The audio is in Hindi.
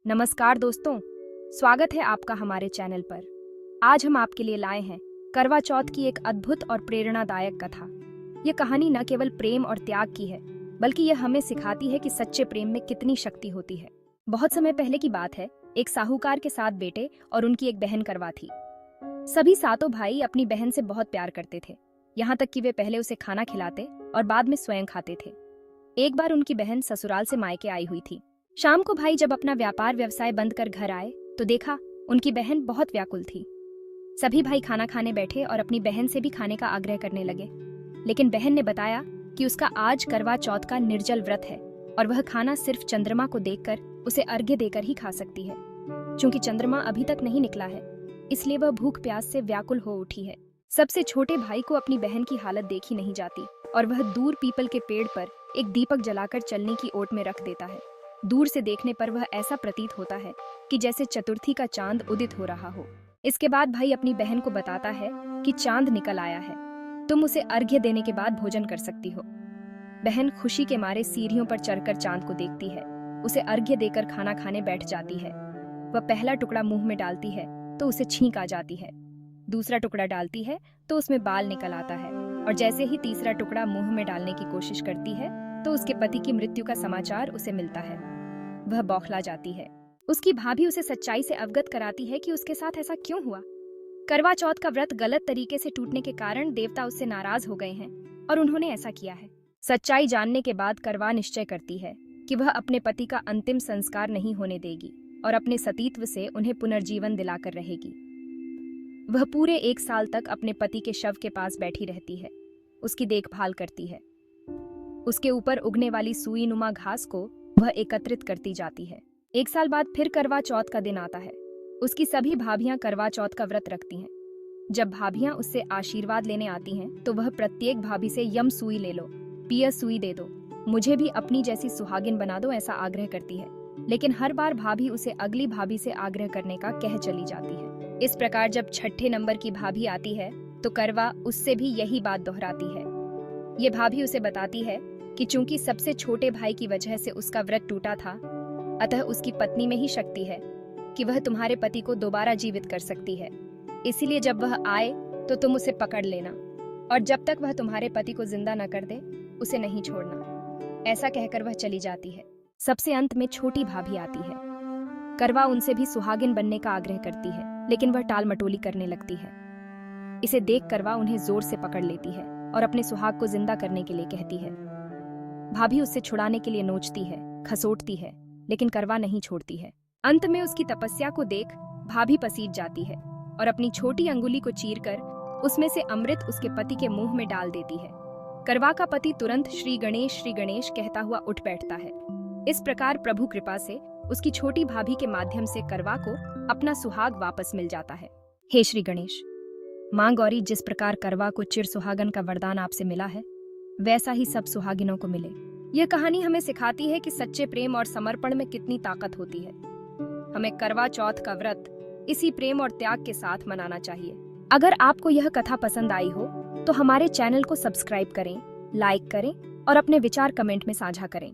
नमस्कार दोस्तों, स्वागत है आपका हमारे चैनल पर। आज हम आपके लिए लाए हैं करवा चौथ की एक अद्भुत और प्रेरणादायक कथा। ये कहानी न केवल प्रेम और त्याग की है, बल्कि यह हमें सिखाती है कि सच्चे प्रेम में कितनी शक्ति होती है। बहुत समय पहले की बात है, एक साहूकार के 7 बेटे और उनकी एक बहन करवा थी। सभी 7 भाई अपनी बहन से बहुत प्यार करते थे, यहाँ तक कि वे पहले उसे खाना खिलाते और बाद में स्वयं खाते थे। एक बार उनकी बहन ससुराल से मायके आई हुई थी। शाम को भाई जब अपना व्यापार व्यवसाय बंद कर घर आए तो देखा उनकी बहन बहुत व्याकुल थी। सभी भाई खाना खाने बैठे और अपनी बहन से भी खाने का आग्रह करने लगे, लेकिन बहन ने बताया कि उसका आज करवा चौथ का निर्जल व्रत है और वह खाना सिर्फ चंद्रमा को देखकर उसे अर्घ्य देकर ही खा सकती है। चूंकि चंद्रमा अभी तक नहीं निकला है, इसलिए वह भूख प्यास से व्याकुल हो उठी है। सबसे छोटे भाई को अपनी बहन की हालत देखी नहीं जाती और वह दूर पीपल के पेड़ पर एक दीपक जलाकर चलने की ओट में रख देता है। दूर से देखने पर वह ऐसा प्रतीत होता है कि जैसे चतुर्थी का चांद उदित हो रहा हो। इसके बाद भाई अपनी बहन को बताता है कि चांद निकल आया है, तुम उसे अर्घ्य देने के बाद भोजन कर सकती हो। बहन खुशी के मारे सीढ़ियों पर चढ़कर चांद को देखती है, उसे अर्घ्य देकर खाना खाने बैठ जाती है। वह पहला टुकड़ा मुंह में डालती है तो उसे छींक आ जाती है, दूसरा टुकड़ा डालती है तो उसमें बाल निकल आता है, और जैसे ही तीसरा टुकड़ा मुंह में डालने की कोशिश करती है तो उसके पति की मृत्यु का समाचार उसे मिलता है। वह बौखला जाती है। उसकी भाभी उसे सच्चाई से अवगत कराती है कि उसके साथ ऐसा क्यों हुआ। करवा चौथ का व्रत गलत तरीके से टूटने के कारण देवता उससे नाराज हो गए हैं और उन्होंने ऐसा किया है। सच्चाई जानने के बाद करवा निश्चय करती है कि वह अपने पति का अंतिम संस्कार नहीं होने देगी और अपने सतीत्व से उन्हें पुनर्जीवन दिलाकर रहेगी। वह पूरे 1 साल तक अपने पति के शव के पास बैठी रहती है, उसकी देखभाल करती है। उसके ऊपर उगने वाली सुई नुमा घास को वह एकत्रित करती जाती है। 1 साल बाद फिर करवा चौथ का दिन आता है। उसकी सभी भाभियां करवा चौथ का व्रत रखती हैं। जब भाभियां उससे आशीर्वाद लेने आती हैं तो वह प्रत्येक भाभी से यम सुई ले लो, पिया सुई दे दो, मुझे भी अपनी जैसी सुहागिन बना दो, ऐसा आग्रह करती है। लेकिन हर बार भाभी उसे अगली भाभी से आग्रह करने का कह चली जाती है। इस प्रकार जब 6ठे नंबर की भाभी आती है तो करवा उससे भी यही बात दोहराती है। ये भाभी उसे बताती है कि चूंकि सबसे छोटे भाई की वजह से उसका व्रत टूटा था, अतः उसकी पत्नी में ही शक्ति है कि वह तुम्हारे पति को दोबारा जीवित कर सकती है। इसीलिए जब वह आए तो तुम उसे पकड़ लेना, और जब तक वह तुम्हारे पति को जिंदा न कर दे उसे नहीं छोड़ना। ऐसा कहकर वह चली जाती है। सबसे अंत में छोटी भाभी आती है। करवा उनसे भी सुहागिन बनने का आग्रह करती है, लेकिन वह टाल मटोली करने लगती है। इसे देख करवा उन्हें जोर से पकड़ लेती है और अपने सुहाग को जिंदा करने के लिए कहती है। भाभी उससे छुड़ाने के लिए नोचती है, खसोटती है, लेकिन करवा नहीं छोड़ती है। अंत में उसकी तपस्या को देख भाभी पसीज जाती है और अपनी छोटी अंगुली को चीरकर उसमें से अमृत उसके पति के मुंह में डाल देती है। करवा का पति तुरंत श्री गणेश कहता हुआ उठ बैठता है। इस प्रकार प्रभु कृपा से उसकी छोटी भाभी के माध्यम से करवा को अपना सुहाग वापस मिल जाता है। हे श्री गणेश, मां गौरी, जिस प्रकार करवा को चिर सुहागन का वरदान आपसे मिला है, वैसा ही सब सुहागिनों को मिले। यह कहानी हमें सिखाती है कि सच्चे प्रेम और समर्पण में कितनी ताकत होती है। हमें करवा चौथ का व्रत इसी प्रेम और त्याग के साथ मनाना चाहिए। अगर आपको यह कथा पसंद आई हो तो हमारे चैनल को सब्सक्राइब करें, लाइक करें और अपने विचार कमेंट में साझा करें।